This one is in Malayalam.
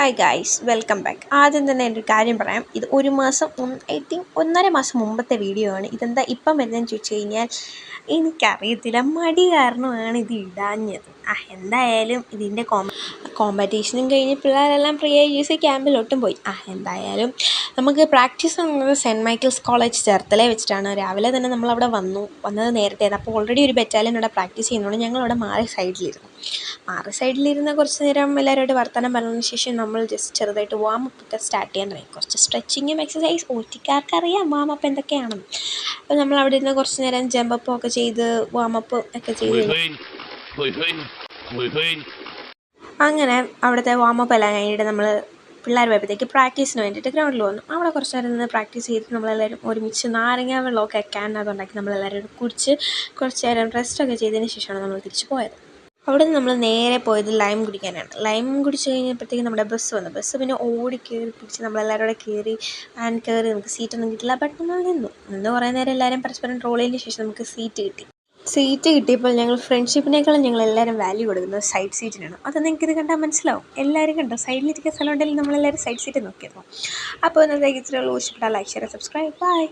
Hi guys, welcome back. ആദ്യം തന്നെ എൻ്റെ ഒരു കാര്യം പറയാം. ഇത് ഒരു മാസം ഐ തിങ്ക് 1.5 മാസം മുമ്പത്തെ വീഡിയോ ആണ്. ഇതെന്താ ഇപ്പം വരുന്നതെന്ന് ചോദിച്ചു കഴിഞ്ഞാൽ എനിക്കറിയത്തില്ല, മടി കാരണമാണ് ഇത് ഇടാഞ്ഞത്. എന്തായാലും ഇതിൻ്റെ കോമ്പറ്റീഷനും കഴിഞ്ഞ് പിള്ളേരെല്ലാം ഫ്രീ ആയി യൂസ് ക്യാമ്പിലോട്ടും പോയി. എന്തായാലും നമുക്ക് പ്രാക്ടീസ് വന്നത് സെൻറ്റ് മൈക്കിൾസ് കോളേജ് ചേർത്തല വെച്ചിട്ടാണ്. രാവിലെ തന്നെ നമ്മളവിടെ വന്നത് നേരത്തെ. അപ്പോൾ ഓൾറെഡി ഒരു ബറ്റാലിയൻ അവിടെ പ്രാക്ടീസ് ചെയ്യുന്നതുകൊണ്ട് ഞങ്ങളവിടെ മാറി സൈഡിലിരുന്ന് കുറച്ച് നേരം എല്ലാവരുമായിട്ട് വർത്തമാനം പറഞ്ഞതിന് ശേഷം നമ്മൾ ജസ്റ്റ് ചെറുതായിട്ട് വാമപ്പ് ഒക്കെ സ്റ്റാർട്ട് ചെയ്യാൻ തുടങ്ങി. കുറച്ച് സ്ട്രെച്ചിങ്ങും എക്സസൈസ് ഓറ്റിക്കാർക്കറിയാം വാമപ്പ് എന്തൊക്കെയാണെന്ന്. അപ്പോൾ നമ്മൾ അവിടെ ഇരുന്ന് കുറച്ച് നേരം ജമ്പപ്പും ഒക്കെ ചെയ്ത് വാമപ്പ് ഒക്കെ ചെയ്ത് അങ്ങനെ അവിടുത്തെ വാമപ്പ് എല്ലാം കഴിഞ്ഞിട്ട് നമ്മൾ പിള്ളേർ പോയപ്പോഴത്തേക്ക് പ്രാക്ടീസിന് വേണ്ടിയിട്ട് ഗ്രൗണ്ടിൽ വന്നു. അവിടെ കുറച്ച് നേരം നിന്ന് പ്രാക്ടീസ് ചെയ്തിട്ട് നമ്മളെല്ലാവരും ഒരുമിച്ച് നാരങ്ങ വെള്ളമൊക്കെ ക്യാനകത്തുണ്ടാക്കി നമ്മളെല്ലാവരും കുടിച്ച് കുറച്ച് നേരം റെസ്റ്റൊക്കെ ചെയ്തതിന് ശേഷമാണ് നമ്മൾ തിരിച്ച് പോയത്. അവിടെ നിന്ന് നമ്മൾ നേരെ പോയത് ലൈം കുടിക്കാനാണ്. ലൈം കുടിച്ച് കഴിഞ്ഞപ്പോഴത്തേക്കും നമ്മുടെ ബസ് വന്നു. ബസ് പിന്നെ ഓടി കയറി പിടിച്ച് നമ്മളെല്ലാവരും കൂടെ കയറി നമുക്ക് സീറ്റൊന്നും കിട്ടില്ല. ബട്ട് നമ്മൾ നിന്ന് കുറേ നേരം എല്ലാവരും പരസ്പരം ട്രോൾ ചെയ്തതിന് ശേഷം നമുക്ക് സീറ്റ് കിട്ടിയപ്പോൾ ഞങ്ങൾ ഫ്രണ്ട്ഷിപ്പിനേക്കാളും ഞങ്ങളെല്ലാവരും വാല്യൂ കൊടുക്കുന്നത് സൈഡ് സീറ്റിനാണ്. അത് നിങ്ങൾക്കിത് കണ്ടാൽ മനസ്സിലാവും. എല്ലാവരും കണ്ടോ, സൈഡിലിരിക്കുന്ന സ്ഥലം ഉണ്ടെങ്കിൽ നമ്മളെല്ലാവരും സൈഡ് സീറ്റ് നോക്കിയപ്പോൾ. അപ്പോൾ ഇന്നത്തേക്ക് ഇത്രയുള്ള ഇഷ്ടപ്പെട്ടാൽ ലൈക്ക്, ഷെയർ, സബ്സ്ക്രൈബ്. ബൈ.